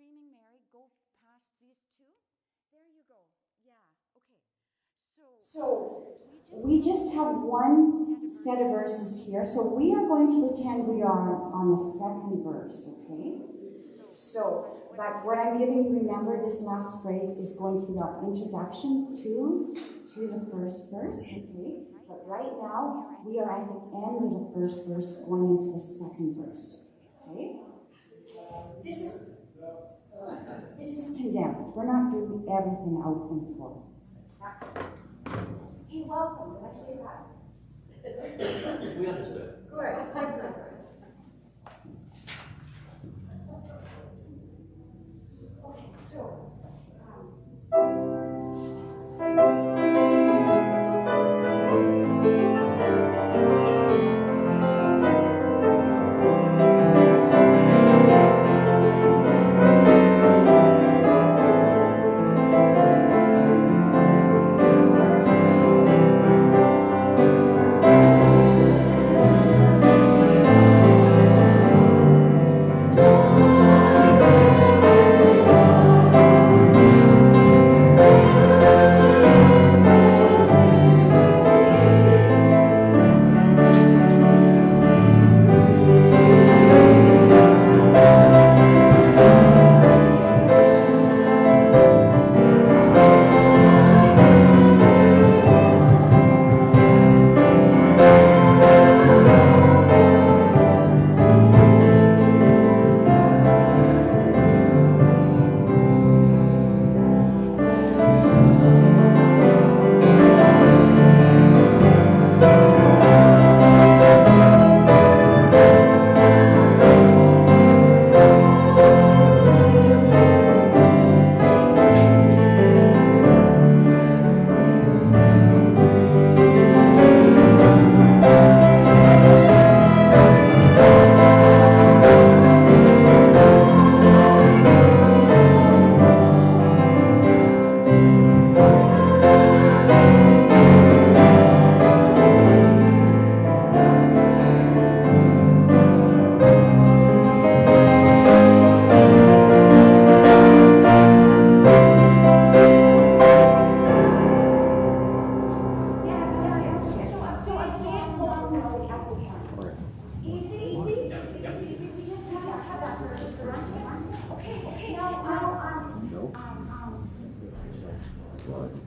Dreaming Mary, go past these two. There you go. Yeah, okay. So we just have one set of verses here. So we are going to pretend we are on the second verse, okay? So, but what I'm giving you, remember, this last phrase is going to be our introduction to the first verse, okay? But right now, we are at the end of the first verse, going into the second verse, okay? This is condensed. We're not doing everything out in full. Hey, welcome. Did I say that? We understood. Good. Excellent. Okay, so.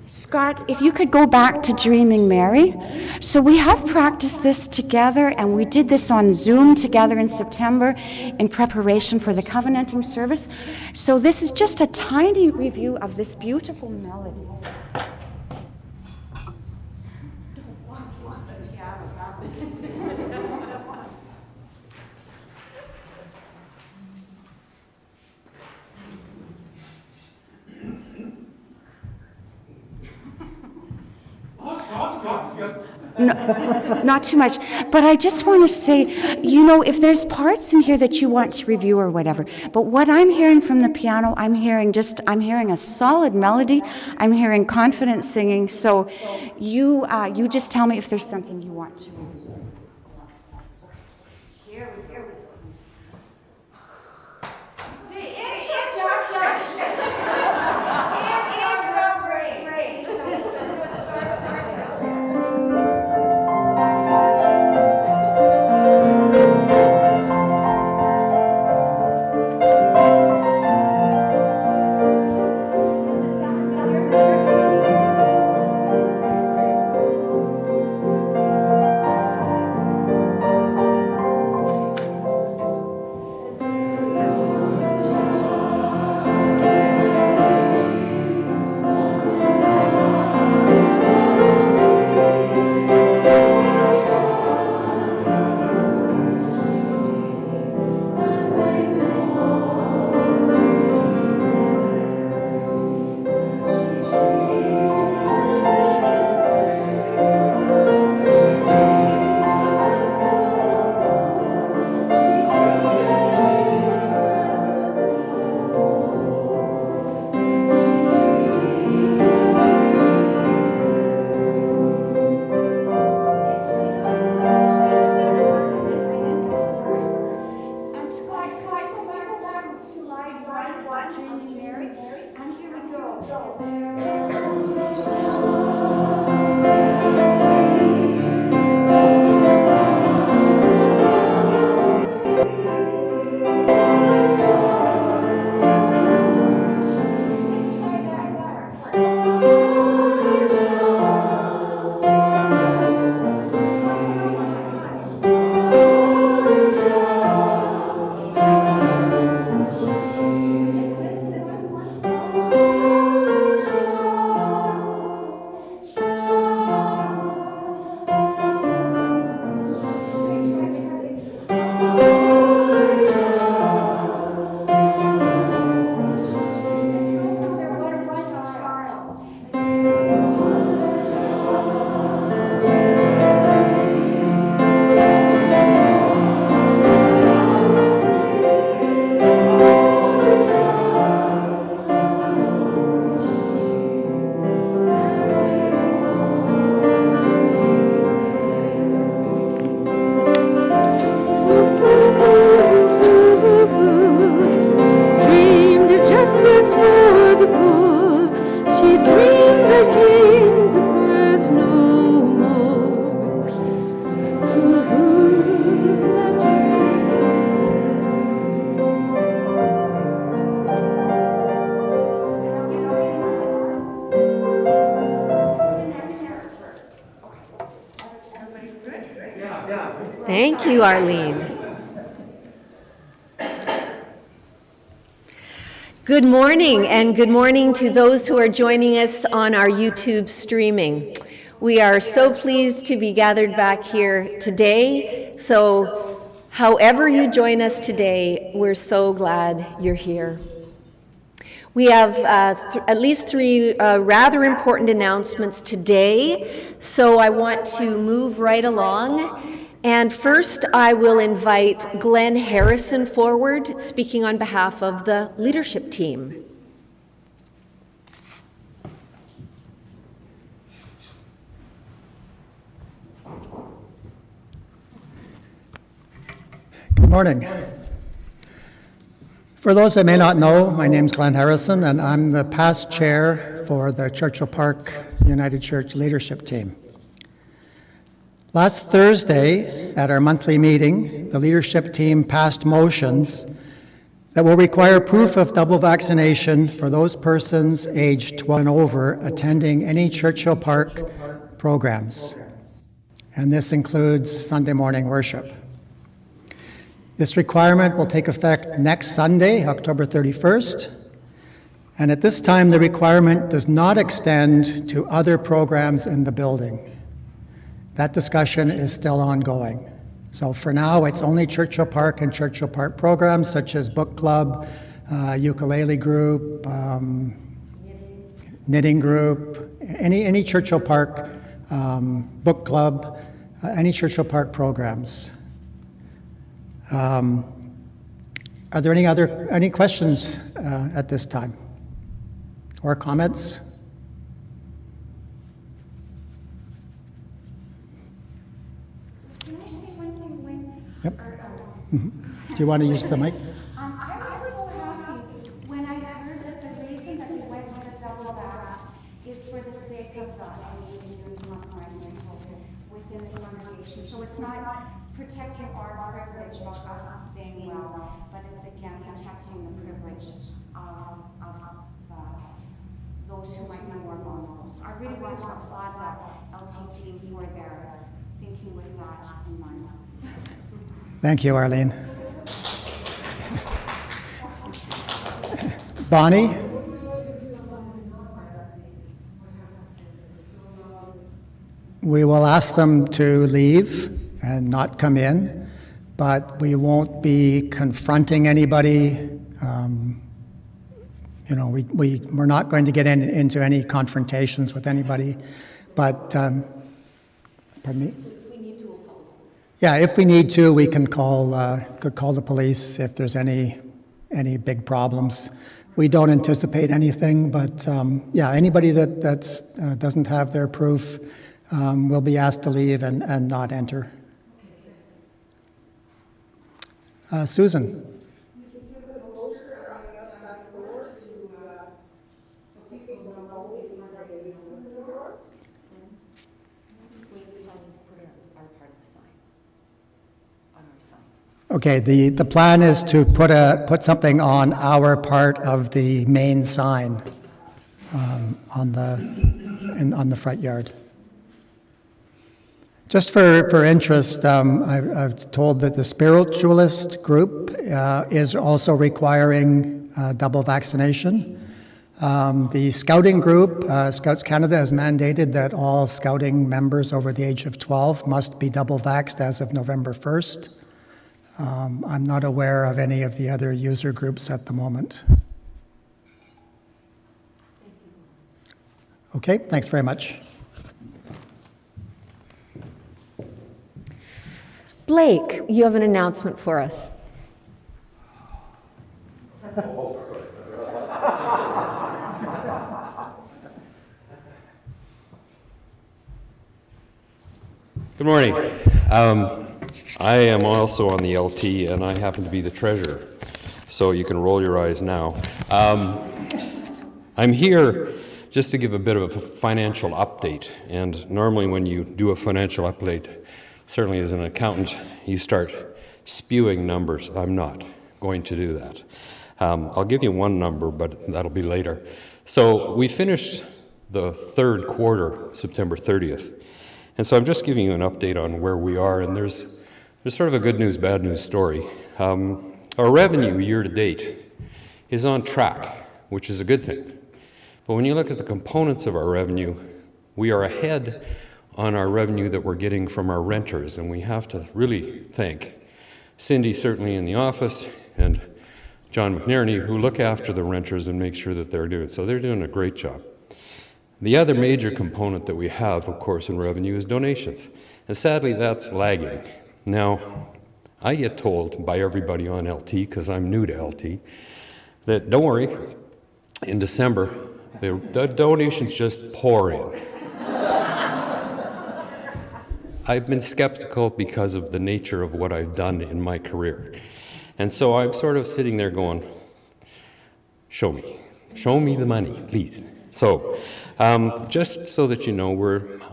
Scott, if you could go back to Dreaming Mary. So we have practiced this together, and we did this on Zoom together in September in preparation for the covenanting service. So this is just a tiny review of this beautiful melody. No, not too much. But I just want to say, if there's parts in here that you want to review or whatever, but what I'm hearing from the piano, I'm hearing a solid melody. I'm hearing confident singing. So you just tell me if there's something you want to review. Thank you, Arlene. Good morning, and good morning to those who are joining us on our YouTube streaming. We are so pleased to be gathered back here today. So, however you join us today, we're so glad you're here. We have at least three rather important announcements today, so I want to move right along. And first, I will invite Glenn Harrison forward, speaking on behalf of the leadership team. Good morning. For those that may not know, my name's Glenn Harrison, and I'm the past chair for the Churchill Park United Church leadership team. Last Thursday, at our monthly meeting, the leadership team passed motions that will require proof of double vaccination for those persons aged 12 and over attending any Churchill Park programs. And this includes Sunday morning worship. This requirement will take effect next Sunday, October 31st, and at this time the requirement does not extend to other programs in the building. That discussion is still ongoing. So for now, it's only Churchill Park and Churchill Park programs such as book club, ukulele group, knitting group, any Churchill Park book club, any Churchill Park programs. Are there any questions at this time or comments? Can I say one thing, Wayne? Yep. Do you want to use the mic? I was so happy when I heard that the reason that we went to the double vax is for the sake of the LGBT and compromise within the congregation. So it's not protecting our privilege of us saying well, but it's again protecting the privilege of those who might be more vulnerable. So I really want to applaud the LT team for their thinking with that in mind. Thank you, Arlene. Bonnie? We will ask them to leave and not come in, but we won't be confronting anybody. We're not going to get into any confrontations with anybody, but, pardon me? Yeah, if we need to, we can call the police if there's any big problems. We don't anticipate anything, but anybody that doesn't have their proof will be asked to leave and not enter. Susan. Okay, the plan is to put something on our part of the main sign on the front yard. Just for interest, I've told that the spiritualist group is also requiring double vaccination. The scouting group, Scouts Canada, has mandated that all scouting members over the age of 12 must be double vaxxed as of November 1st. I'm not aware of any of the other user groups at the moment. Okay, thanks very much. Blake, you have an announcement for us. Good morning. I am also on the LT, and I happen to be the treasurer, so you can roll your eyes now. I'm here just to give a bit of a financial update, and normally when you do a financial update, certainly as an accountant, you start spewing numbers. I'm not going to do that. I'll give you one number, but that'll be later. So we finished the third quarter, September 30th, And so I'm just giving you an update on where we are, and there's sort of a good news, bad news story. Our revenue year to date is on track, which is a good thing. But when you look at the components of our revenue, we are ahead on our revenue that we're getting from our renters, and we have to really thank Cindy, certainly in the office, and John McNerney, who look after the renters and make sure that they're doing. So they're doing a great job. The other major component that we have, of course, in revenue is donations. And sadly, that's lagging. Now, I get told by everybody on LT, because I'm new to LT, that don't worry, in December, the donations just pour in. I've been skeptical because of the nature of what I've done in my career. And so I'm sort of sitting there going, show me the money, please. So, just so that you know,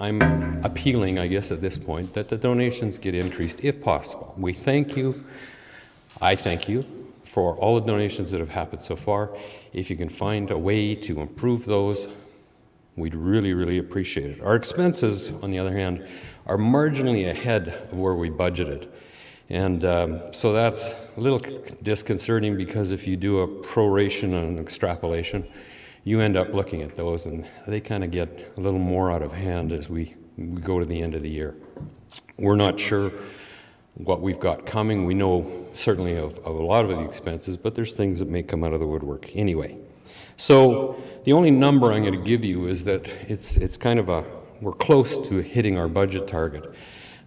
I'm appealing, I guess at this point, that the donations get increased if possible. We thank you, I thank you, for all the donations that have happened so far. If you can find a way to improve those, we'd really, really appreciate it. Our expenses, on the other hand, are marginally ahead of where we budgeted. And so that's a little disconcerting, because if you do a proration and an extrapolation, you end up looking at those and they kind of get a little more out of hand as we go to the end of the year. We're not sure what we've got coming. We know certainly of a lot of the expenses, but there's things that may come out of the woodwork anyway. So the only number I'm going to give you is that it's kind of we're close to hitting our budget target.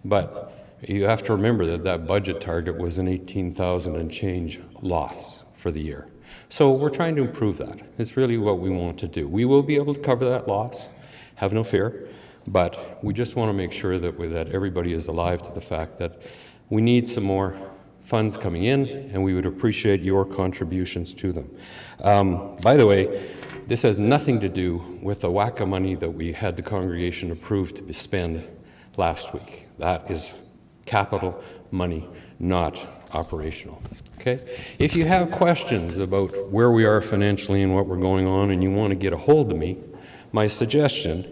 But you have to remember that budget target was an 18,000 and change loss for the year. So we're trying to improve that. It's really what we want to do. We will be able to cover that loss, have no fear, but we just want to make sure that everybody is alive to the fact that we need some more funds coming in, and we would appreciate your contributions to them. By the way, this has nothing to do with the whack of money that we had the congregation approve to spend last week. That is capital money, not operational. Okay? If you have questions about where we are financially and what we're going on, and you want to get a hold of me, my suggestion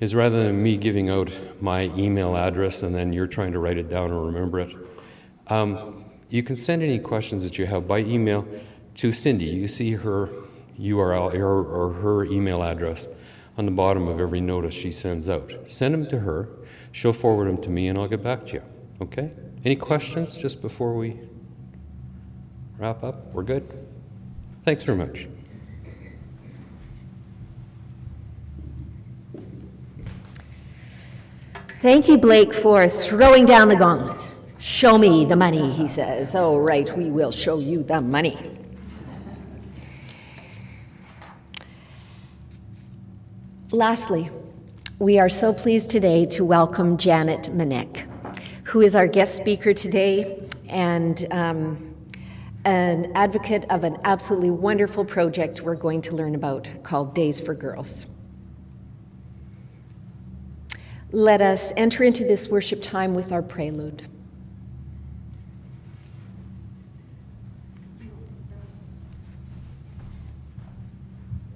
is, rather than me giving out my email address and then you're trying to write it down or remember it, you can send any questions that you have by email to Cindy. You see her URL or her email address on the bottom of every notice she sends out. Send them to her, she'll forward them to me, and I'll get back to you. Okay? Any questions just before we wrap up? We're good? Thanks very much. Thank you, Blake, for throwing down the gauntlet. Show me the money, he says. Oh, right, we will show you the money. Lastly, we are so pleased today to welcome Janet Menec, who is our guest speaker today and an advocate of an absolutely wonderful project we're going to learn about called Days for Girls. Let us enter into this worship time with our prelude.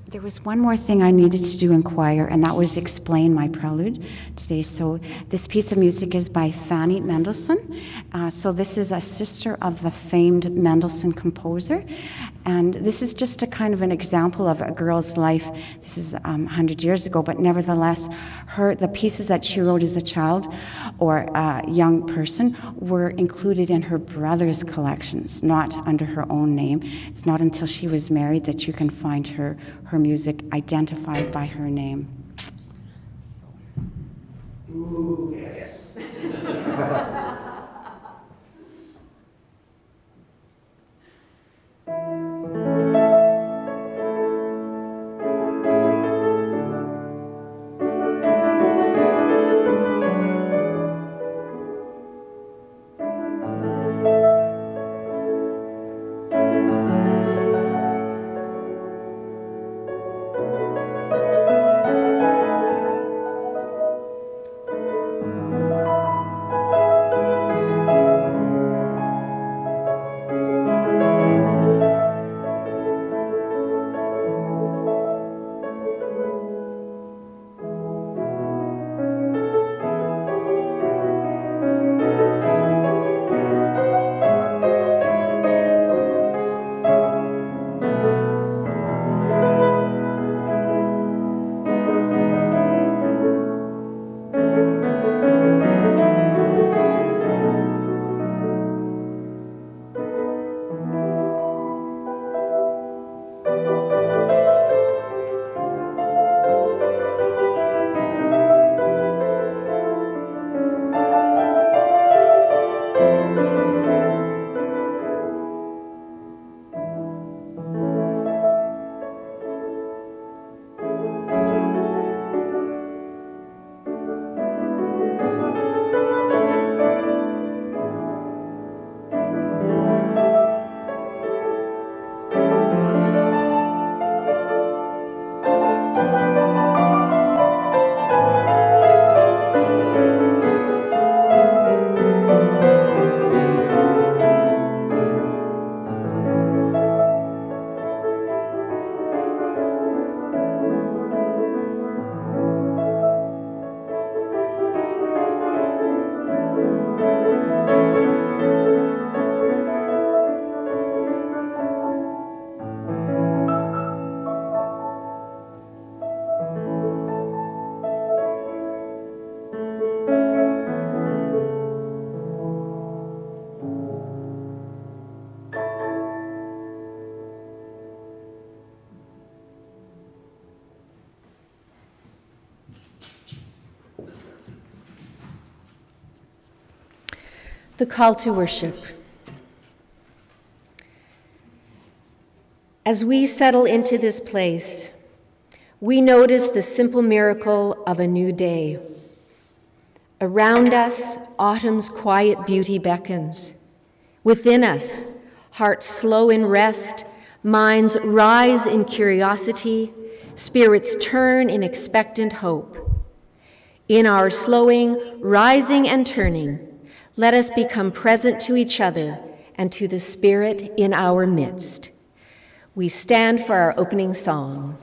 There was one more thing I needed to do in choir, and that was explain my prelude today. So this piece of music is by Fanny Mendelssohn. So this is a sister of the famed Mendelssohn composer. And this is just a kind of an example of a girl's life. This is 100 years ago, but nevertheless, the pieces that she wrote as a child or a young person were included in her brother's collections, not under her own name. It's not until she was married that you can find her music identified by her name. Ooh, yes. The call to worship. As we settle into this place, we notice the simple miracle of a new day. Around us, autumn's quiet beauty beckons. Within us, hearts slow in rest, minds rise in curiosity, spirits turn in expectant hope. In our slowing, rising, and turning, let us become present to each other and to the Spirit in our midst. We stand for our opening song.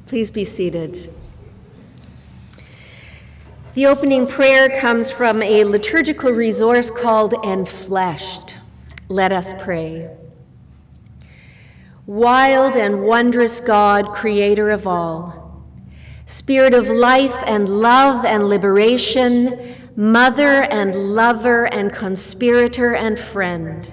Please be seated. The opening prayer comes from a liturgical resource called Enfleshed. Let us pray. Wild and wondrous God, creator of all, Spirit of life and love and liberation, mother and lover and conspirator and friend,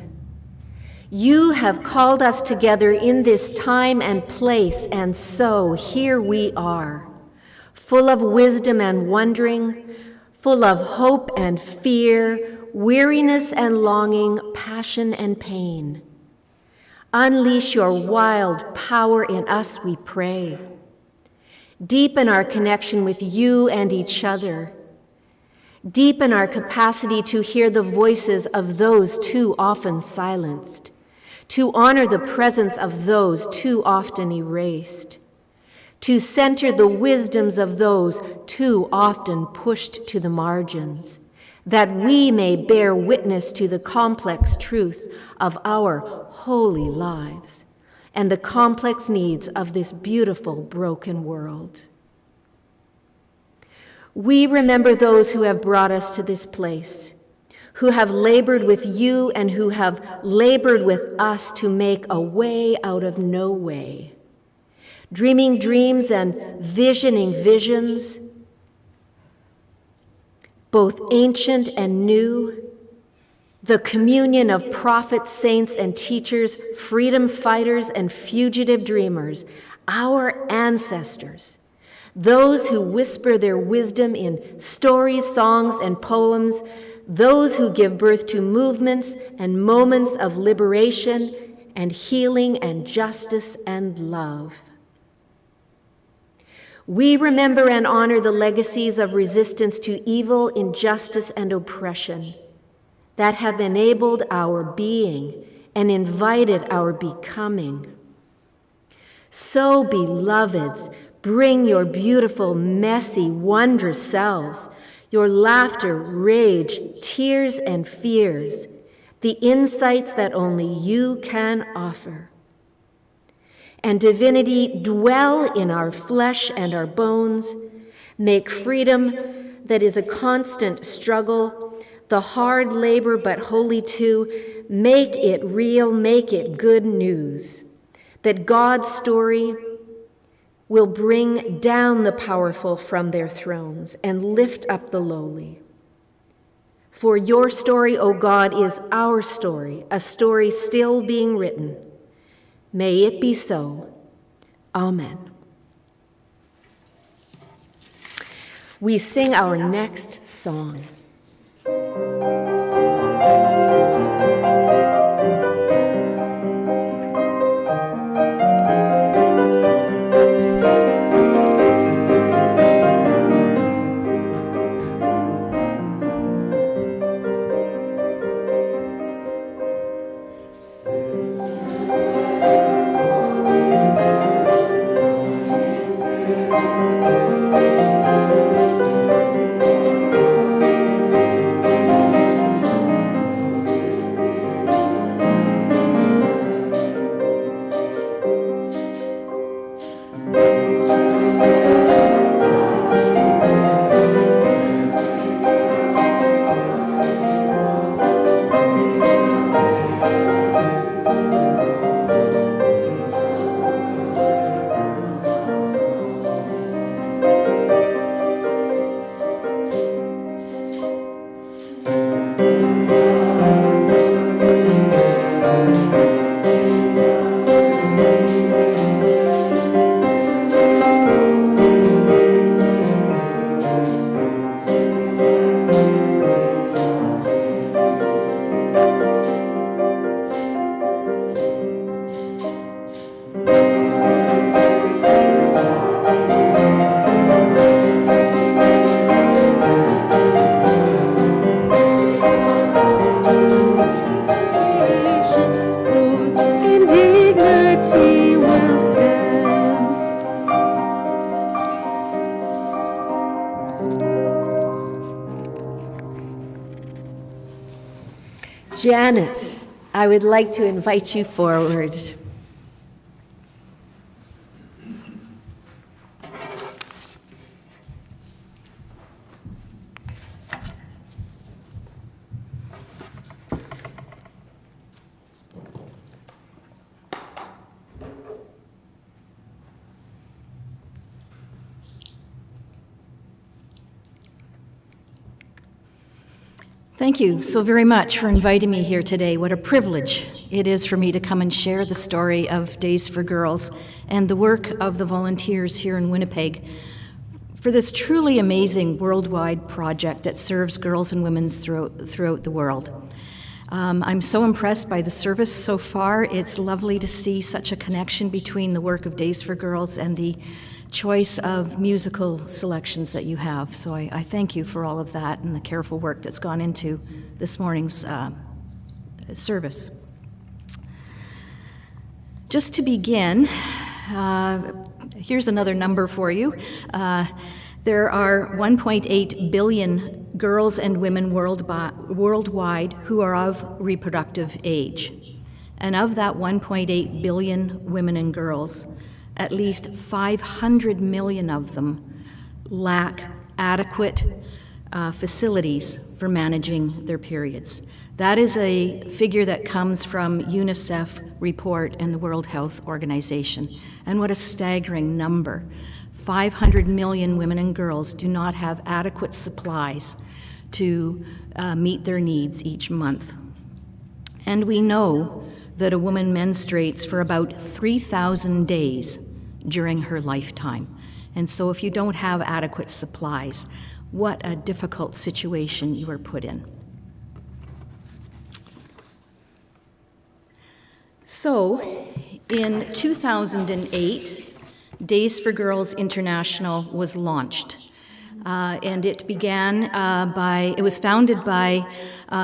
you have called us together in this time and place, and so here we are, full of wisdom and wondering, full of hope and fear, weariness and longing, passion and pain. Unleash your wild power in us, we pray. Deepen our connection with you and each other. Deepen our capacity to hear the voices of those too often silenced, to honor the presence of those too often erased, to center the wisdoms of those too often pushed to the margins, that we may bear witness to the complex truth of our holy lives and the complex needs of this beautiful broken world. We remember those who have brought us to this place, who have labored with you and who have labored with us to make a way out of no way, dreaming dreams and visioning visions, both ancient and new, the communion of prophets, saints, and teachers, freedom fighters, and fugitive dreamers, our ancestors, those who whisper their wisdom in stories, songs, and poems, those who give birth to movements and moments of liberation and healing and justice and love. We remember and honor the legacies of resistance to evil, injustice, and oppression that have enabled our being and invited our becoming. So, beloveds, bring your beautiful, messy, wondrous selves, your laughter, rage, tears, and fears, the insights that only you can offer. And divinity, dwell in our flesh and our bones. Make freedom that is a constant struggle, the hard labor but holy too, make it real, make it good news. That God's story will bring down the powerful from their thrones and lift up the lowly. For your story, O God, is our story, a story still being written. May it be so. Amen. We sing our next song. Janet, I would like to invite you forward. Thank you so very much for inviting me here today. What a privilege it is for me to come and share the story of Days for Girls and the work of the volunteers here in Winnipeg for this truly amazing worldwide project that serves girls and women throughout the world. I'm so impressed by the service so far. It's lovely to see such a connection between the work of Days for Girls and the choice of musical selections that you have. So I thank you for all of that and the careful work that's gone into this morning's service. Just to begin, here's another number for you. There are 1.8 billion girls and women worldwide who are of reproductive age. And of that 1.8 billion women and girls, at least 500 million of them lack adequate facilities for managing their periods. That is a figure that comes from UNICEF report and the World Health Organization. And what a staggering number. 500 million women and girls do not have adequate supplies to meet their needs each month. And we know that a woman menstruates for about 3,000 days during her lifetime. And so if you don't have adequate supplies, what a difficult situation you are put in. So, in 2008, Days for Girls International was launched. And it began it was founded by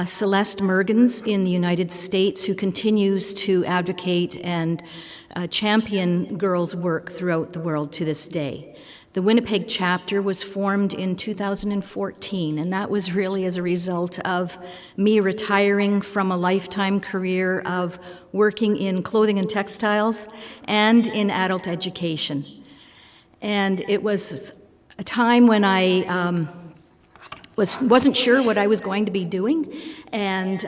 Celeste Mergens in the United States, who continues to advocate and champion girls' work throughout the world to this day. The Winnipeg chapter was formed in 2014, and that was really as a result of me retiring from a lifetime career of working in clothing and textiles and in adult education. And it was a time when I wasn't sure what I was going to be doing, and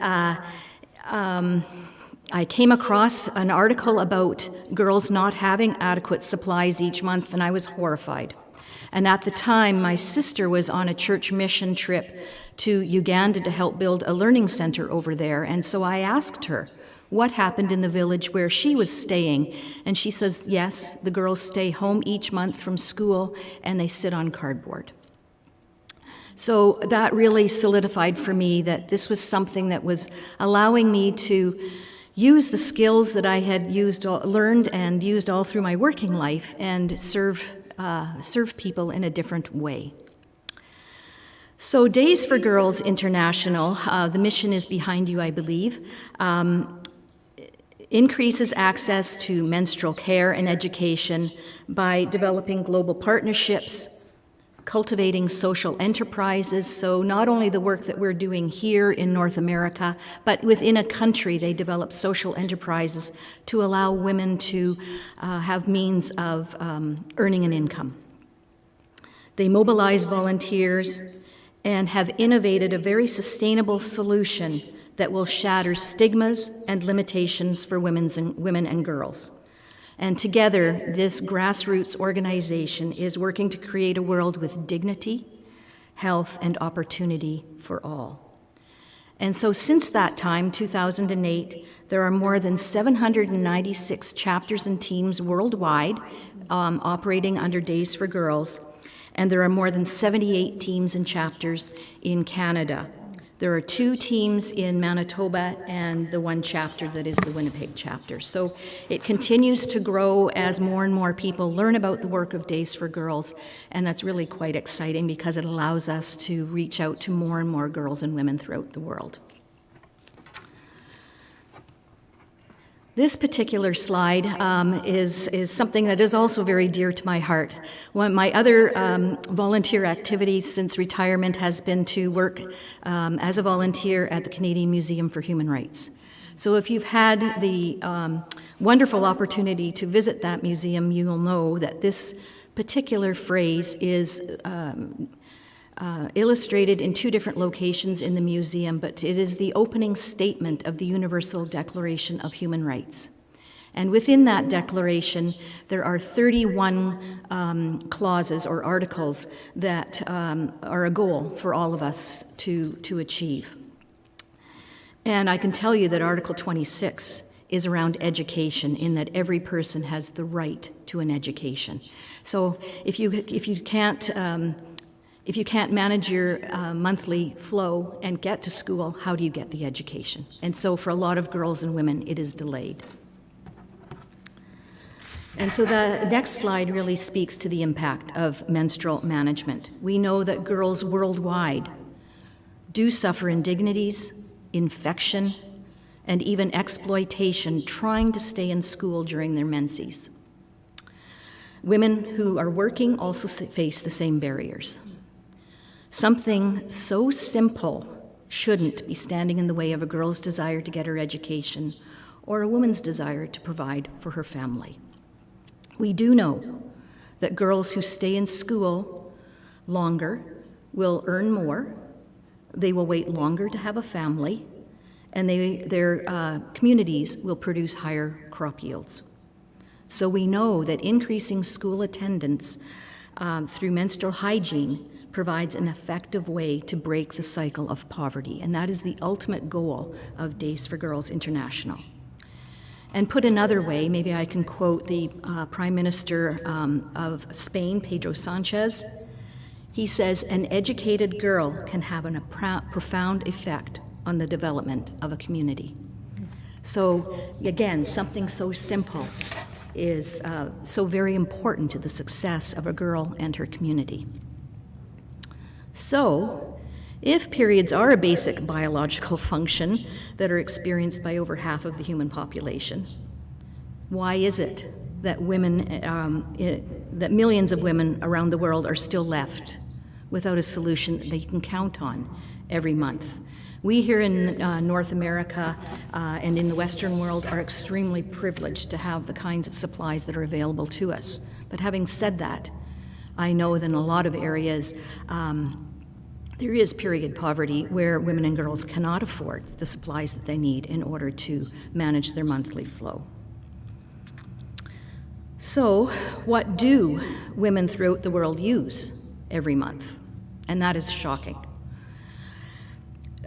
I came across an article about girls not having adequate supplies each month, and I was horrified. And at the time, my sister was on a church mission trip to Uganda to help build a learning center over there, and so I asked her what happened in the village where she was staying, and she says, yes, the girls stay home each month from school, and they sit on cardboard. So that really solidified for me that this was something that was allowing me to use the skills that I had learned and used all through my working life and serve people in a different way. So Days for Girls International, the mission is behind you, I believe, increases access to menstrual care and education by developing global partnerships, cultivating social enterprises, so not only the work that we're doing here in North America, but within a country they develop social enterprises to allow women to have means of earning an income. They mobilize volunteers and have innovated a very sustainable solution that will shatter stigmas and limitations for women and girls. And together, this grassroots organization is working to create a world with dignity, health, and opportunity for all. And so since that time, 2008, there are more than 796 chapters and teams worldwide operating under Days for Girls, and there are more than 78 teams and chapters in Canada. There are 2 teams in Manitoba and the 1 chapter that is the Winnipeg chapter. So it continues to grow as more and more people learn about the work of Days for Girls, and that's really quite exciting because it allows us to reach out to more and more girls and women throughout the world. This particular slide is something that is also very dear to my heart. One, my other volunteer activity since retirement has been to work as a volunteer at the Canadian Museum for Human Rights. So if you've had the wonderful opportunity to visit that museum, you will know that this particular phrase is illustrated in 2 different locations in the museum, but it is the opening statement of the Universal Declaration of Human Rights. And within that declaration, there are 31 clauses or articles that are a goal for all of us to achieve. And I can tell you that Article 26 is around education, in that every person has the right to an education. So if you can't manage your monthly flow and get to school, how do you get the education? And so for a lot of girls and women, it is delayed. And so the next slide really speaks to the impact of menstrual management. We know that girls worldwide do suffer indignities, infection, and even exploitation trying to stay in school during their menses. Women who are working also face the same barriers. Something so simple shouldn't be standing in the way of a girl's desire to get her education or a woman's desire to provide for her family. We do know that girls who stay in school longer will earn more, they will wait longer to have a family, and their communities will produce higher crop yields. So we know that increasing school attendance through menstrual hygiene provides an effective way to break the cycle of poverty, and that is the ultimate goal of Days for Girls International. And put another way, maybe I can quote the Prime Minister of Spain, Pedro Sanchez. He says, "An educated girl can have a profound effect on the development of a community." So again, something so simple is so very important to the success of a girl and her community. So, if periods are a basic biological function that are experienced by over half of the human population, why is it that that millions of women around the world are still left without a solution that they can count on every month? We here in North America and in the Western world are extremely privileged to have the kinds of supplies that are available to us. But having said that, I know that in a lot of areas there is period poverty where women and girls cannot afford the supplies that they need in order to manage their monthly flow. So, what do women throughout the world use every month? And that is shocking.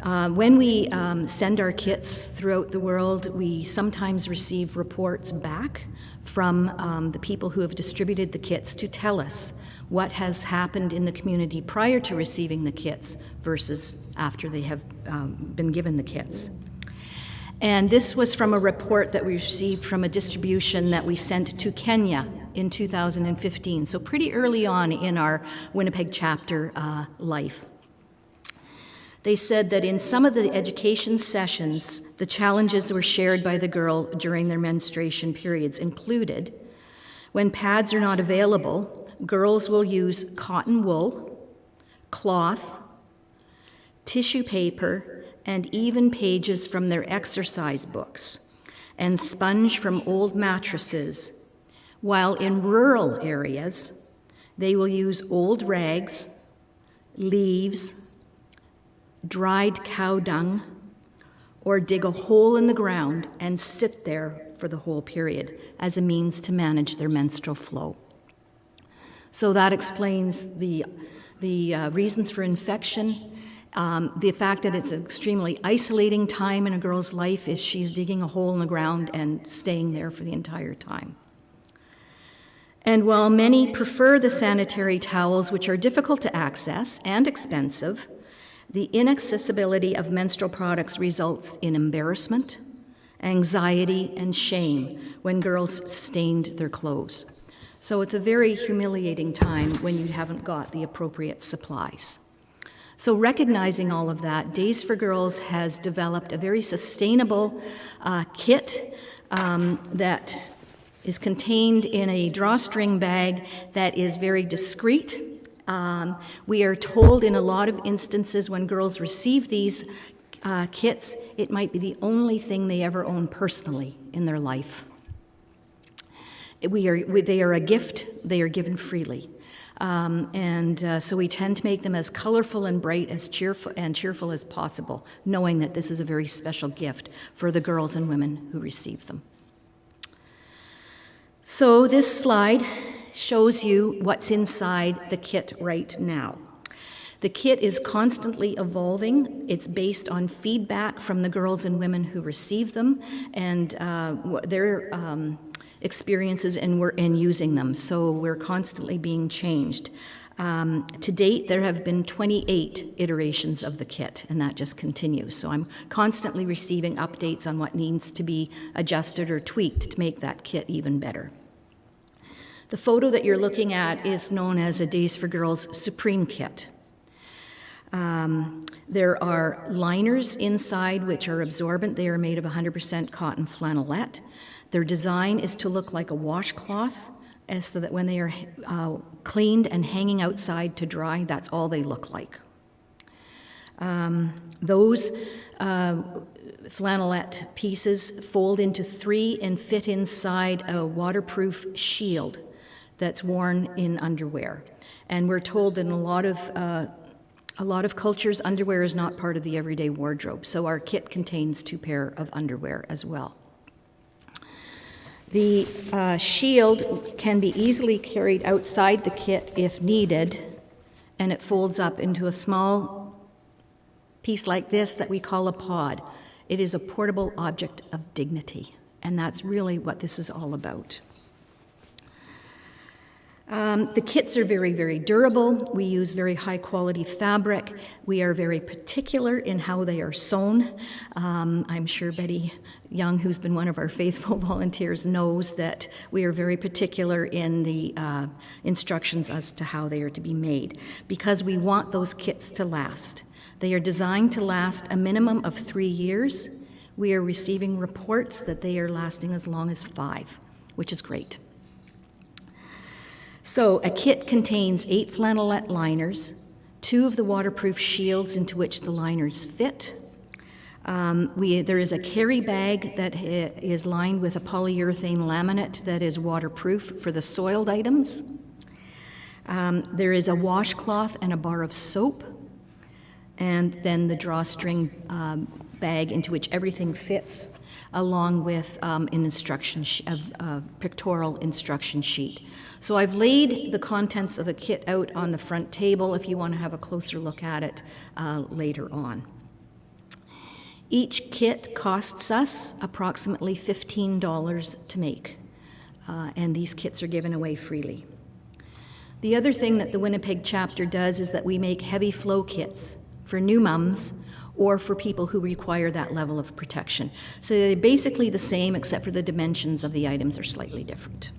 When we send our kits throughout the world, we sometimes receive reports back from the people who have distributed the kits to tell us what has happened in the community prior to receiving the kits versus after they have been given the kits. And this was from a report that we received from a distribution that we sent to Kenya in 2015, so pretty early on in our Winnipeg chapter life. They said that in some of the education sessions, the challenges were shared by the girl during their menstruation periods included, when pads are not available, girls will use cotton wool, cloth, tissue paper, and even pages from their exercise books, and sponge from old mattresses, while in rural areas, they will use old rags, leaves, dried cow dung, or dig a hole in the ground and sit there for the whole period as a means to manage their menstrual flow. So that explains the reasons for infection, the fact that it's an extremely isolating time in a girl's life if she's digging a hole in the ground and staying there for the entire time. And while many prefer the sanitary towels, which are difficult to access and expensive, the inaccessibility of menstrual products results in embarrassment, anxiety, and shame when girls stained their clothes. So it's a very humiliating time when you haven't got the appropriate supplies. So recognizing all of that, Days for Girls has developed a very sustainable kit that is contained in a drawstring bag that is very discreet. We are told in a lot of instances when girls receive these kits, it might be the only thing they ever own personally in their life. They are a gift, they are given freely. So we tend to make them as colorful and bright, as cheerful as possible, knowing that this is a very special gift for the girls and women who receive them. So this slide shows you what's inside the kit right now. The kit is constantly evolving. It's based on feedback from the girls and women who receive them and their experiences in using them. So we're constantly being changed. To date, there have been 28 iterations of the kit, and that just continues. So I'm constantly receiving updates on what needs to be adjusted or tweaked to make that kit even better. The photo that you're looking at is known as a Days for Girls Supreme Kit. There are liners inside which are absorbent. They are made of 100% cotton flannelette. Their design is to look like a washcloth, so that when they are cleaned and hanging outside to dry, that's all they look like. Those flannelette pieces fold into 3 and fit inside a waterproof shield that's worn in underwear. And we're told that in a lot of cultures, underwear is not part of the everyday wardrobe, so our kit contains 2 pairs of underwear as well. The shield can be easily carried outside the kit if needed, and it folds up into a small piece like this that we call a pod. It is a portable object of dignity, and that's really what this is all about. The kits are very, very durable. We use very high quality fabric. We are very particular in how they are sewn. I'm sure Betty Young, who's been one of our faithful volunteers, knows that we are very particular in the instructions as to how they are to be made, because we want those kits to last. They are designed to last a minimum of 3 years. We are receiving reports that they are lasting as long as 5, which is great. So a kit contains 8 flannelette liners, 2 of the waterproof shields into which the liners fit. There is a carry bag that is lined with a polyurethane laminate that is waterproof for the soiled items. There is a washcloth and a bar of soap, and then the drawstring bag into which everything fits, along with an pictorial instruction sheet. So I've laid the contents of the kit out on the front table if you want to have a closer look at it later on. Each kit costs us approximately $15 to make, and these kits are given away freely. The other thing that the Winnipeg chapter does is that we make heavy flow kits for new mums or for people who require that level of protection. So they're basically the same, except for the dimensions of the items are slightly different.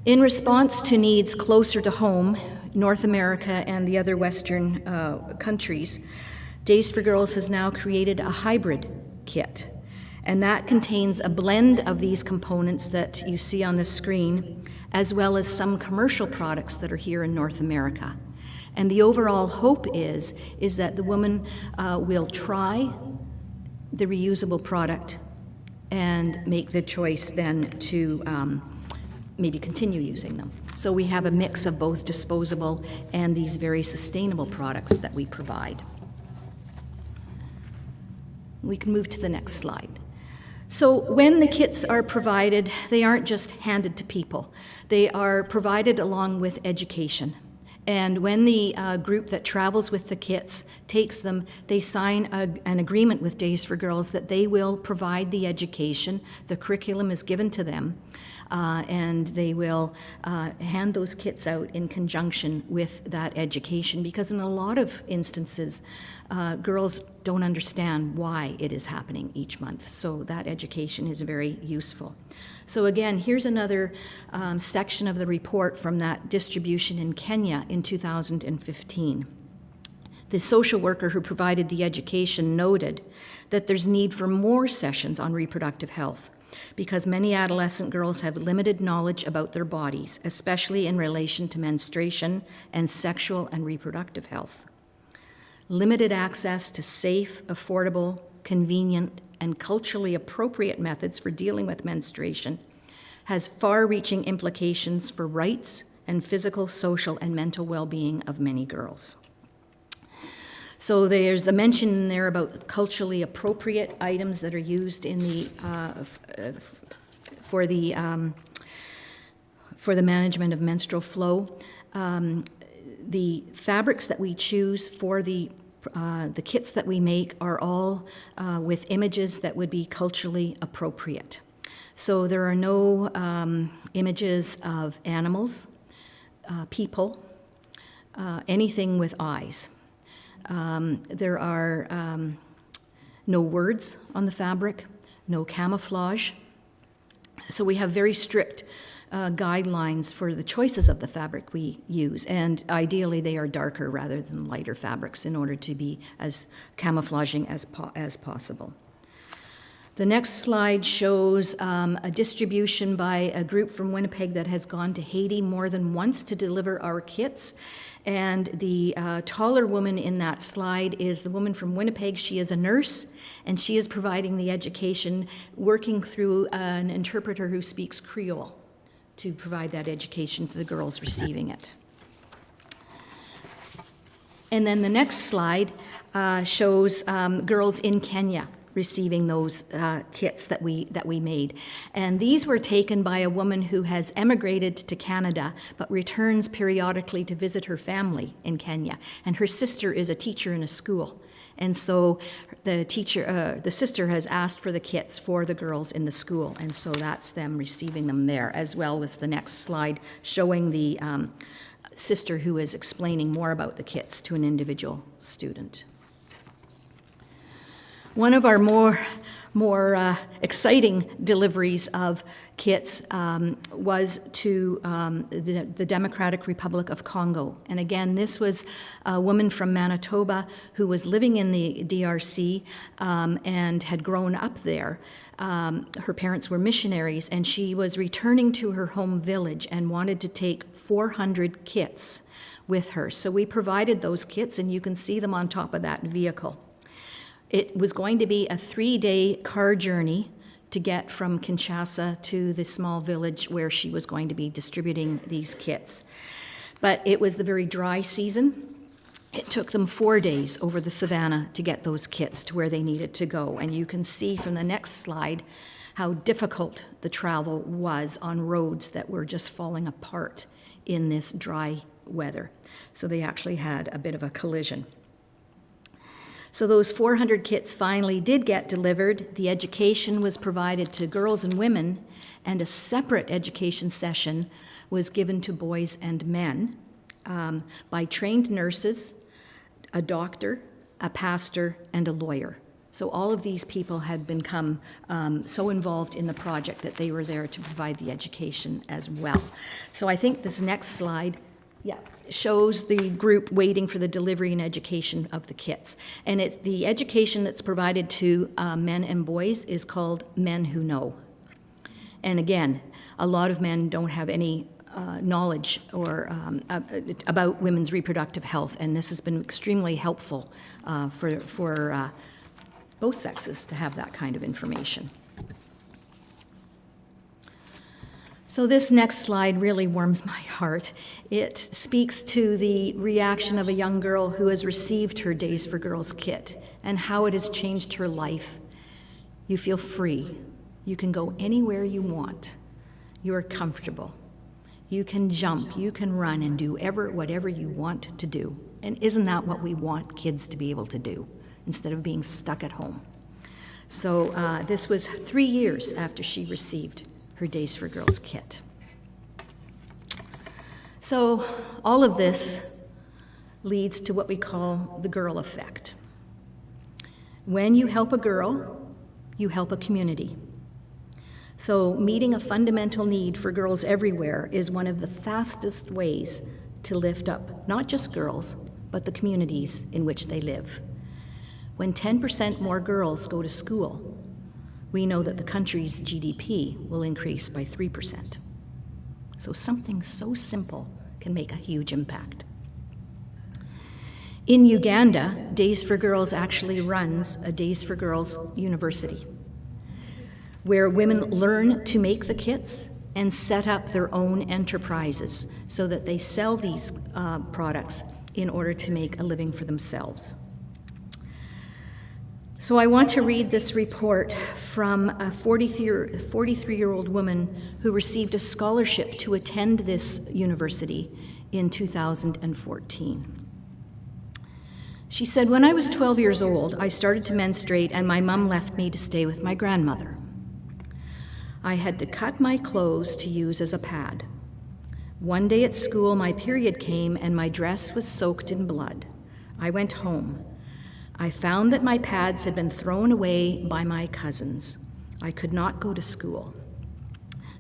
In response to needs closer to home, North America and the other Western countries, Days for Girls has now created a hybrid kit, and that contains a blend of these components that you see on the screen, as well as some commercial products that are here in North America. And the overall hope is that the woman will try the reusable product and make the choice then to maybe continue using them. So we have a mix of both disposable and these very sustainable products that we provide. We can move to the next slide. So when the kits are provided, they aren't just handed to people. They are provided along with education. And when the group that travels with the kits takes them, they sign an agreement with Days for Girls that they will provide the education. The curriculum is given to them, and they will hand those kits out in conjunction with that education, because in a lot of instances, girls don't understand why it is happening each month. So that education is very useful. So again, here's another section of the report from that distribution in Kenya in 2015. The social worker who provided the education noted that there's need for more sessions on reproductive health, because many adolescent girls have limited knowledge about their bodies, especially in relation to menstruation and sexual and reproductive health. Limited access to safe, affordable, convenient, and culturally appropriate methods for dealing with menstruation has far-reaching implications for rights and physical, social, and mental well-being of many girls. So there's a mention in there about culturally appropriate items that are used in the for the management of menstrual flow. The fabrics that we choose for the kits that we make are all with images that would be culturally appropriate. So there are no images of animals, people, anything with eyes. There are no words on the fabric, no camouflage. So we have very strict guidelines for the choices of the fabric we use, and ideally they are darker rather than lighter fabrics in order to be as camouflaging as possible. The next slide shows a distribution by a group from Winnipeg that has gone to Haiti more than once to deliver our kits. And the taller woman in that slide is the woman from Winnipeg. She is a nurse, and she is providing the education, working through an interpreter who speaks Creole to provide that education to the girls receiving it. And then the next slide shows girls in Kenya receiving those kits that we made. And these were taken by a woman who has emigrated to Canada but returns periodically to visit her family in Kenya. And her sister is a teacher in a school. And so the sister has asked for the kits for the girls in the school, and so that's them receiving them there, as well as the next slide showing the sister who is explaining more about the kits to an individual student. One of our more exciting deliveries of kits was to the Democratic Republic of Congo. And again, this was a woman from Manitoba who was living in the DRC and had grown up there. Her parents were missionaries, and she was returning to her home village and wanted to take 400 kits with her. So we provided those kits, and you can see them on top of that vehicle. It was going to be a 3-day car journey to get from Kinshasa to the small village where she was going to be distributing these kits. But it was the very dry season. It took them 4 days over the savannah to get those kits to where they needed to go. And you can see from the next slide how difficult the travel was on roads that were just falling apart in this dry weather. So they actually had a bit of a collision. So those 400 kits finally did get delivered. The education was provided to girls and women, and a separate education session was given to boys and men by trained nurses, a doctor, a pastor, and a lawyer. So all of these people had become so involved in the project that they were there to provide the education as well. So I think this next slide, shows the group waiting for the delivery and education of the kits. And the education that's provided to men and boys is called Men Who Know. And again, a lot of men don't have any knowledge or about women's reproductive health, and this has been extremely helpful for both sexes to have that kind of information. So this next slide really warms my heart. It speaks to the reaction of a young girl who has received her Days for Girls kit and how it has changed her life. You feel free. You can go anywhere you want. You are comfortable. You can jump, you can run and do whatever you want to do. And isn't that what we want kids to be able to do instead of being stuck at home? So this was 3 years after she received her Days for Girls kit. So all of this leads to what we call the girl effect. When you help a girl, you help a community. So meeting a fundamental need for girls everywhere is one of the fastest ways to lift up not just girls, but the communities in which they live. When 10% more girls go to school, we know that the country's GDP will increase by 3%. So something so simple can make a huge impact. In Uganda, Days for Girls actually runs a Days for Girls University, where women learn to make the kits and set up their own enterprises so that they sell these products in order to make a living for themselves. So I want to read this report from a 43-year-old woman who received a scholarship to attend this university in 2014. She said, "When I was 12 years old, I started to menstruate and my mom left me to stay with my grandmother. I had to cut my clothes to use as a pad. One day at school, my period came and my dress was soaked in blood. I went home. I found that my pads had been thrown away by my cousins. I could not go to school.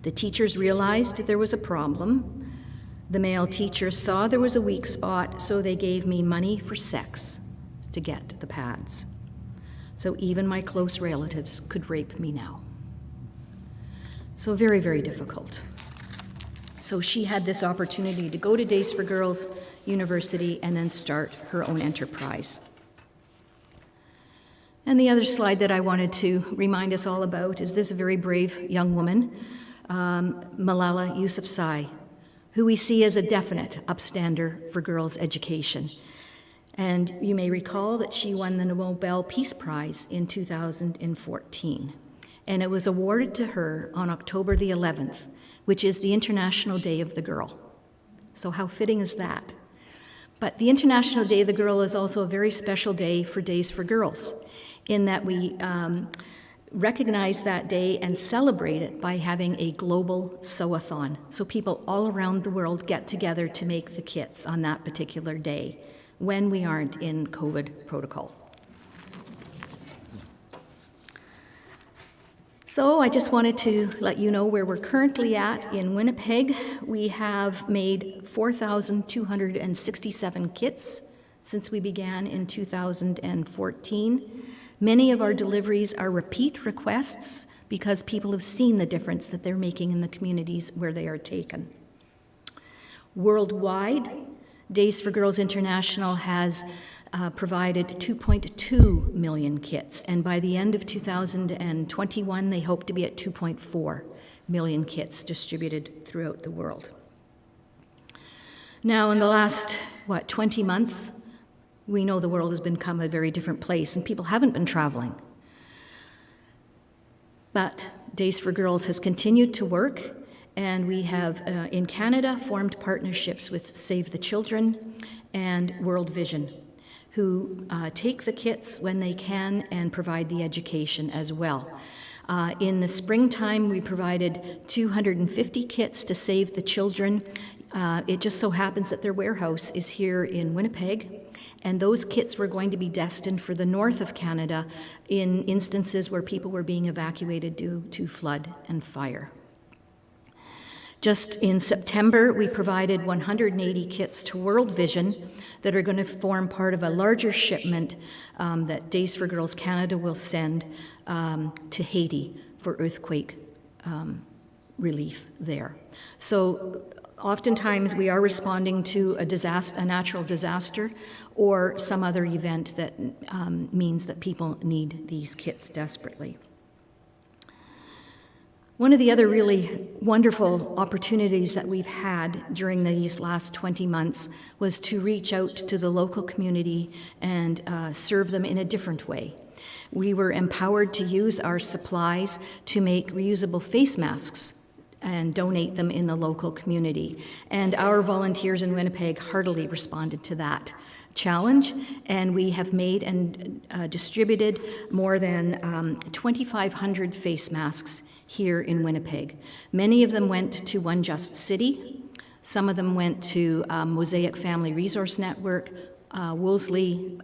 The teachers realized there was a problem. The male teachers saw there was a weak spot, so they gave me money for sex to get the pads. So even my close relatives could rape me now." So very, very difficult. So she had this opportunity to go to Days for Girls University and then start her own enterprise. And the other slide that I wanted to remind us all about is this very brave young woman, Malala Yousafzai, who we see as a definite upstander for girls' education. And you may recall that she won the Nobel Peace Prize in 2014. And it was awarded to her on October the 11th, which is the International Day of the Girl. So how fitting is that? But the International Day of the Girl is also a very special day for Days for Girls, in that we recognize that day and celebrate it by having a global sew-a-thon. So people all around the world get together to make the kits on that particular day when we aren't in COVID protocol. So I just wanted to let you know where we're currently at in Winnipeg. We have made 4,267 kits since we began in 2014. Many of our deliveries are repeat requests because people have seen the difference that they're making in the communities where they are taken. Worldwide, Days for Girls International has provided 2.2 million kits, and by the end of 2021, they hope to be at 2.4 million kits distributed throughout the world. Now, in the last, 20 months, we know the world has become a very different place, and people haven't been traveling. But Days for Girls has continued to work, and we have, in Canada, formed partnerships with Save the Children and World Vision, who take the kits when they can and provide the education as well. In the springtime, we provided 250 kits to Save the Children. It just so happens that their warehouse is here in Winnipeg, and those kits were going to be destined for the north of Canada in instances where people were being evacuated due to flood and fire. Just in September, we provided 180 kits to World Vision that are going to form part of a larger shipment that Days for Girls Canada will send to Haiti for earthquake relief there. So oftentimes we are responding to a natural disaster or some other event that means that people need these kits desperately. One of the other really wonderful opportunities that we've had during these last 20 months was to reach out to the local community and serve them in a different way. We were empowered to use our supplies to make reusable face masks and donate them in the local community. And our volunteers in Winnipeg heartily responded to that challenge, and we have made and distributed more than 2,500 face masks here in Winnipeg. Many of them went to One Just City. Some of them went to Mosaic Family Resource Network, Wolseley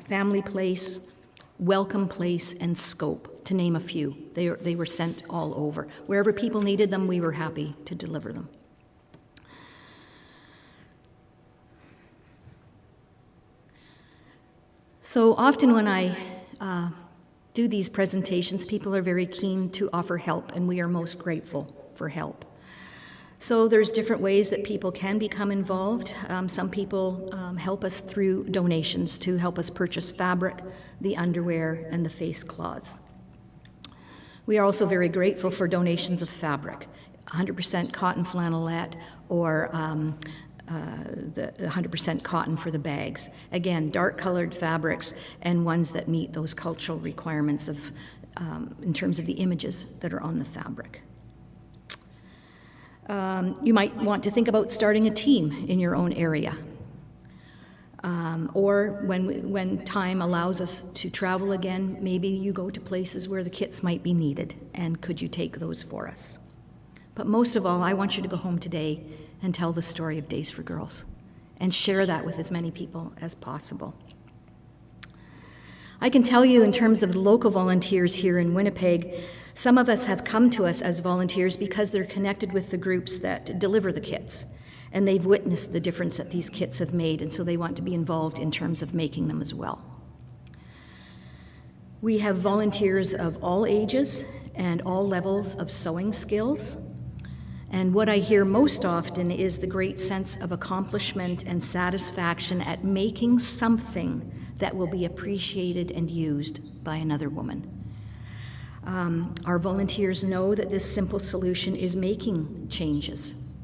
Family Place, Welcome Place, and Scope, to name a few. They were sent all over. Wherever people needed them, we were happy to deliver them. So often when I do these presentations, people are very keen to offer help, and we are most grateful for help. So there's different ways that people can become involved. Some people help us through donations to help us purchase fabric, the underwear, and the face cloths. We are also very grateful for donations of fabric, 100% cotton flannelette or the 100% cotton for the bags. Again, dark-colored fabrics and ones that meet those cultural requirements of, in terms of the images that are on the fabric. You might want to think about starting a team in your own area. Or when time allows us to travel again, maybe you go to places where the kits might be needed, and could you take those for us? But most of all, I want you to go home today and tell the story of Days for Girls and share that with as many people as possible. I can tell you in terms of the local volunteers here in Winnipeg, some of us have come to us as volunteers because they're connected with the groups that deliver the kits, and they've witnessed the difference that these kits have made, and so they want to be involved in terms of making them as well. We have volunteers of all ages and all levels of sewing skills. And what I hear most often is the great sense of accomplishment and satisfaction at making something that will be appreciated and used by another woman. Our volunteers know that this simple solution is making changes.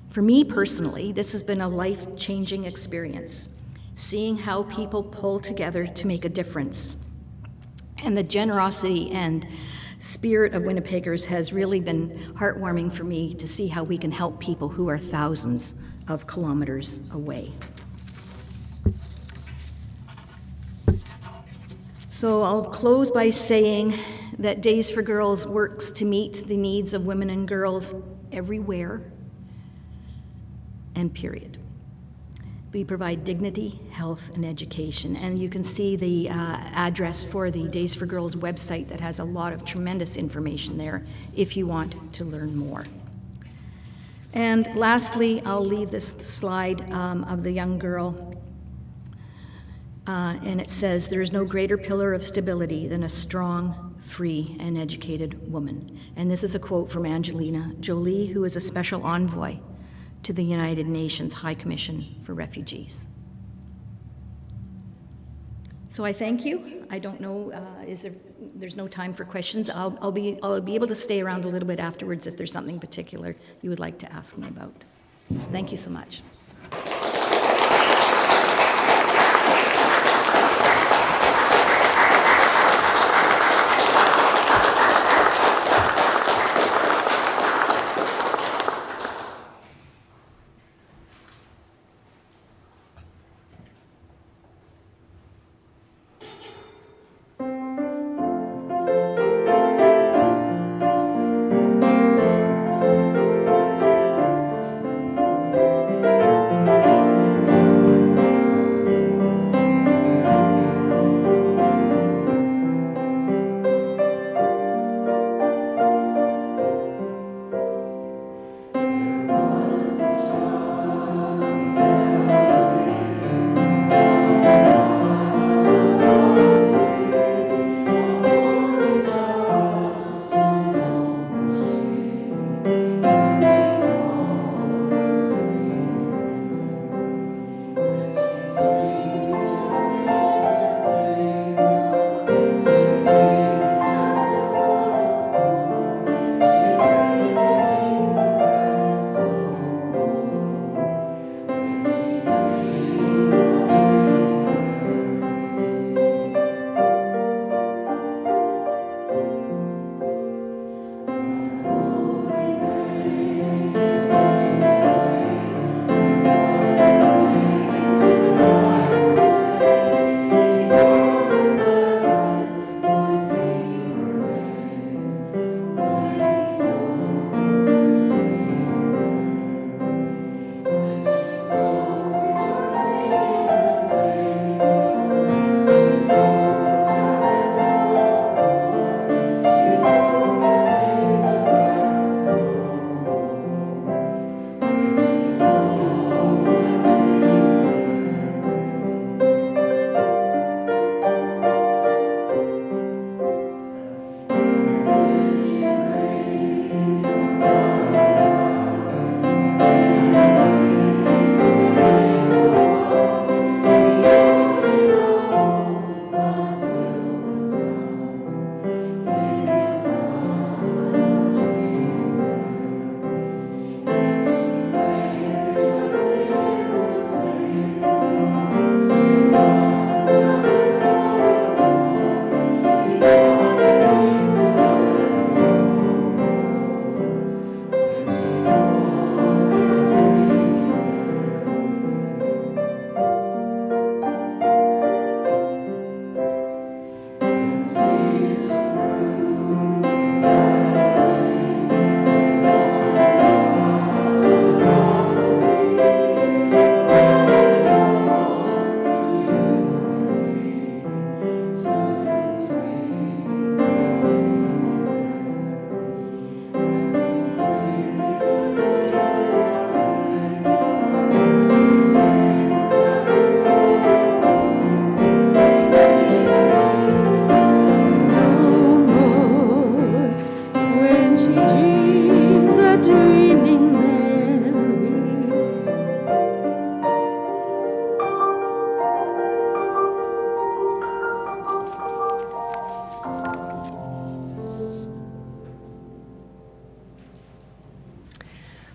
For me personally, this has been a life-changing experience. seeing how people pull together to make a difference. And the generosity and spirit of Winnipeggers has really been heartwarming for me to see how we can help people who are thousands of kilometers away. So I'll close by saying that Days for Girls works to meet the needs of women and girls everywhere, and period. We provide dignity, health, and education. And you can see the address for the Days for Girls website that has a lot of tremendous information there if you want to learn more. And lastly, I'll leave this slide of the young girl. And it says, "There is no greater pillar of stability than a strong, free, and educated woman." And this is a quote from Angelina Jolie, who is a special envoy to the United Nations High Commission for Refugees. So I thank you. I don't know, there's no time for questions. I'll be able to stay around a little bit afterwards if there's something particular you would like to ask me about. Thank you so much.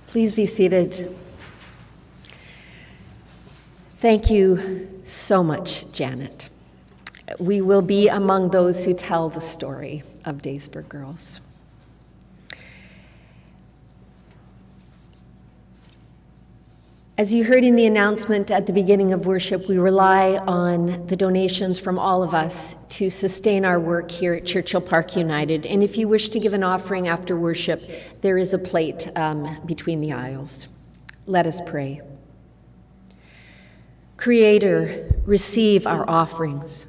Please be seated. Thank you so much, Janet. We will be among those who tell the story of Daysburg Girls. As you heard in the announcement at the beginning of worship, we rely on the donations from all of us to sustain our work here at Churchill Park United. And if you wish to give an offering after worship, there is a plate between the aisles. Let us pray. Creator, receive our offerings.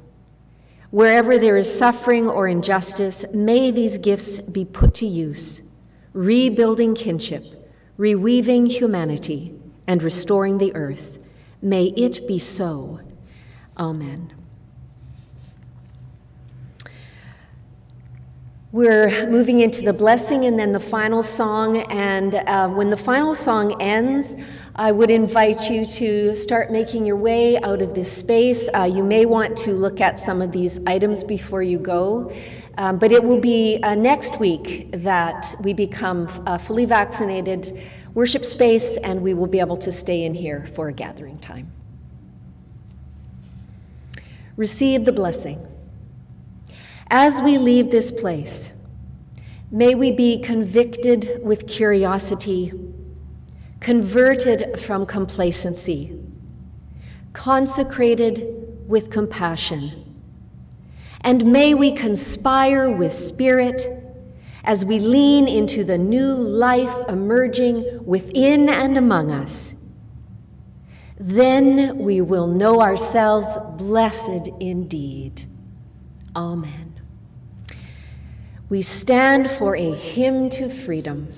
Wherever there is suffering or injustice, may these gifts be put to use, rebuilding kinship, reweaving humanity, and restoring the earth. May it be so. Amen. We're moving into the blessing and then the final song, and when the final song ends, I would invite you to start making your way out of this space. You may want to look at some of these items before you go, but it will be next week that we become a fully vaccinated worship space, and we will be able to stay in here for a gathering time. Receive the blessing. As we leave this place, may we be convicted with curiosity, converted from complacency, consecrated with compassion, and may we conspire with spirit as we lean into the new life emerging within and among us. Then we will know ourselves blessed indeed. Amen. We stand for a hymn to freedom.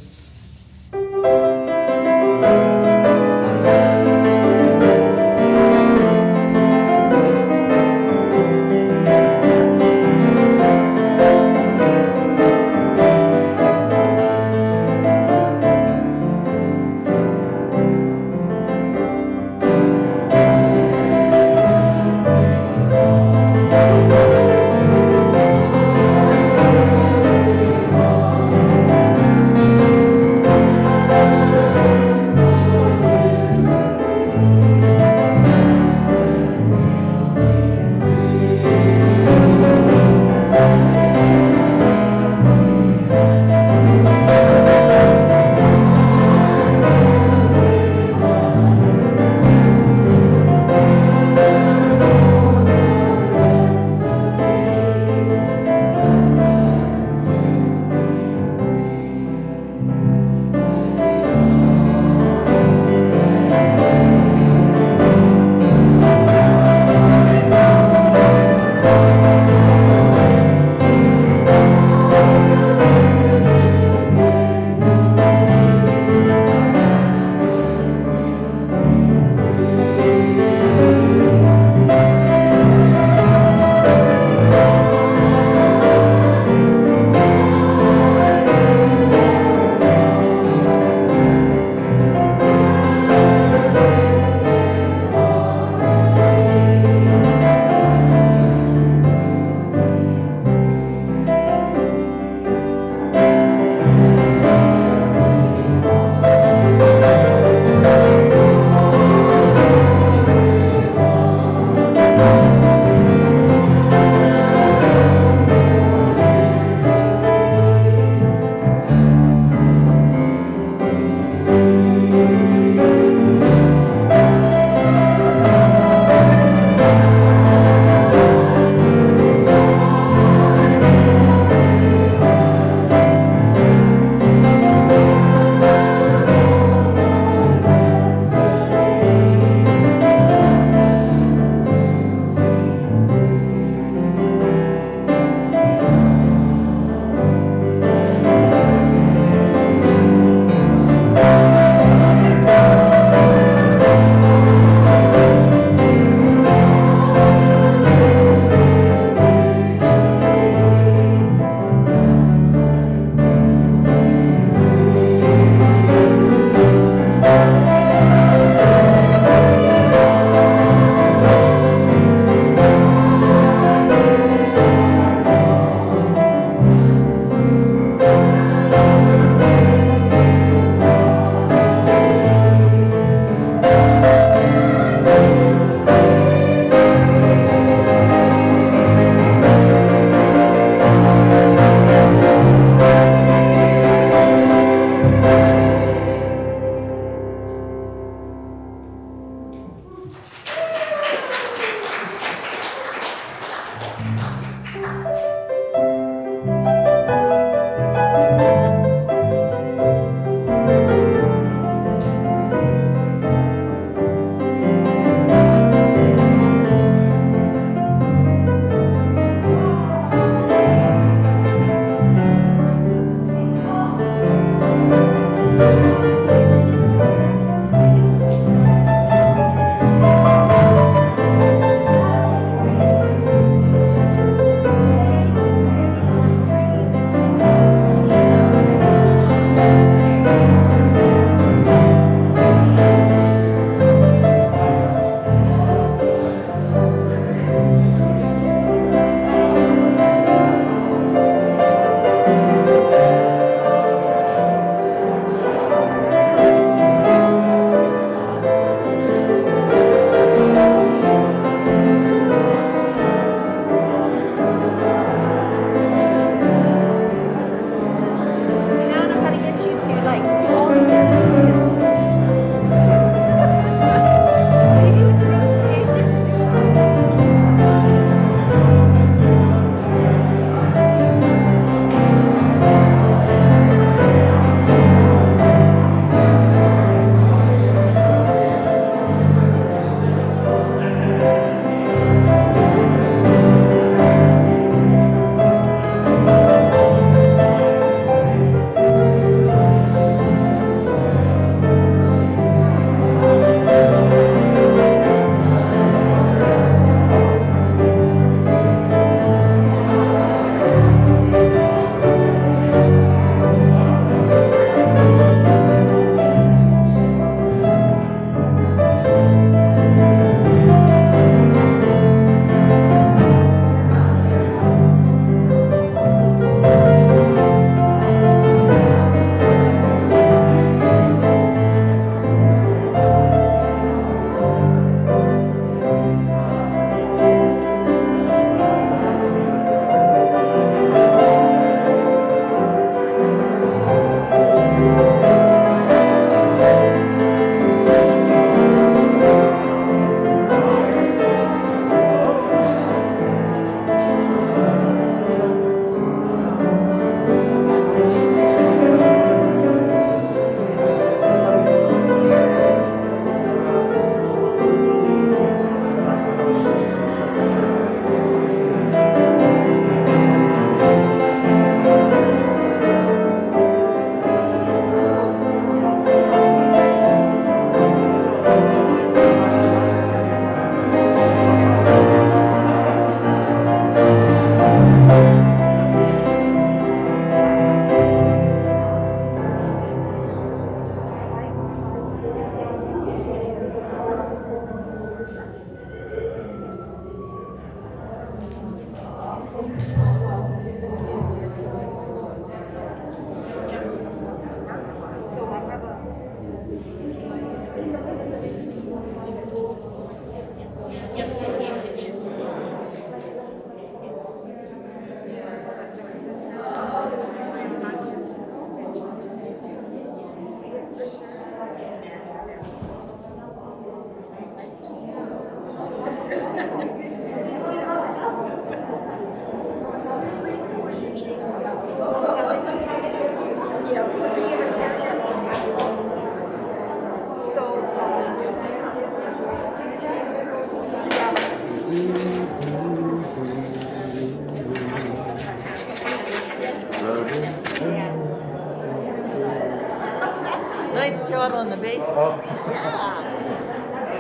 job on the bass.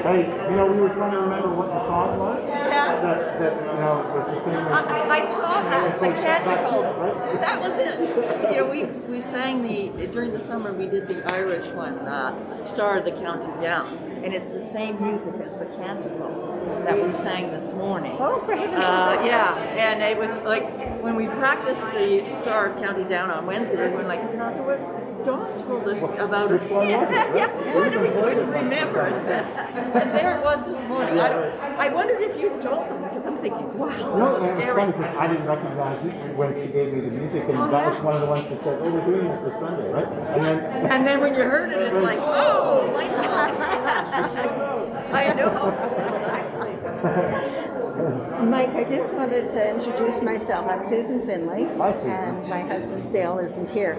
Hey, we were trying to remember what the song was. Yeah. That was the same as... I saw that, the canticle. That was it. We sang during the summer, we did the Irish one, Star of the County Down. And it's the same music as the canticle that we sang this morning. Oh, for heaven's sake. Yeah, and it was like, when we practiced the Star of County Down on Wednesday, we were like, Dawn told us about it. Why do we couldn't remember it? And there it was this morning. I wondered if you told them, because I'm thinking, wow, No, this is and it's scary. funny because I didn't recognize it when she gave me the music, and that was one of the ones that said, "Oh, we're doing it this Sunday, right?" And then when you heard it, it's like, oh, like I know. Mike, I just wanted to introduce myself. I'm Susan Finley, Hi, Susan. and my husband Bill isn't here.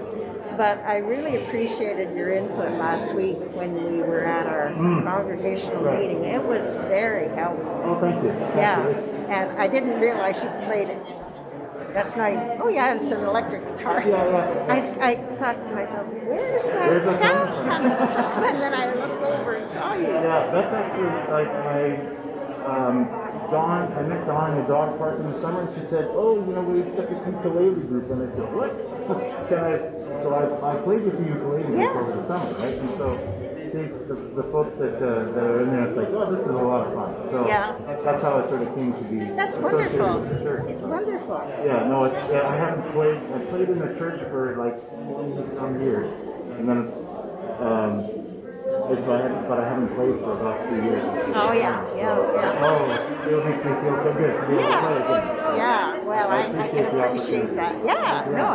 But I really appreciated your input last week when we were at our congregational meeting. It was very helpful. Oh, thank you. Yeah, and I didn't realize you played it. That's not. Oh yeah, it's an electric guitar. Yeah. I thought to myself, where's that sound coming from? And then I looked over and saw you. Yeah, that's actually like my Dawn. I met Dawn in the dog park in the summer, and she said, "Oh, we took this ukulele group," and I said, "What?" So I played with the ukulele group over the summer, right? And so the folks that are in there, it's like, "Oh, this is a lot of fun." So that's how it sort of came to be. That's associated wonderful. with the church. It's wonderful. Yeah, no, I haven't played. I played in the church for like 20 some years, and then but I haven't played for about 2 years. Oh yeah. Oh, it makes me feel so good to be able to play again. Yeah. Well, I can appreciate that. Yeah. No.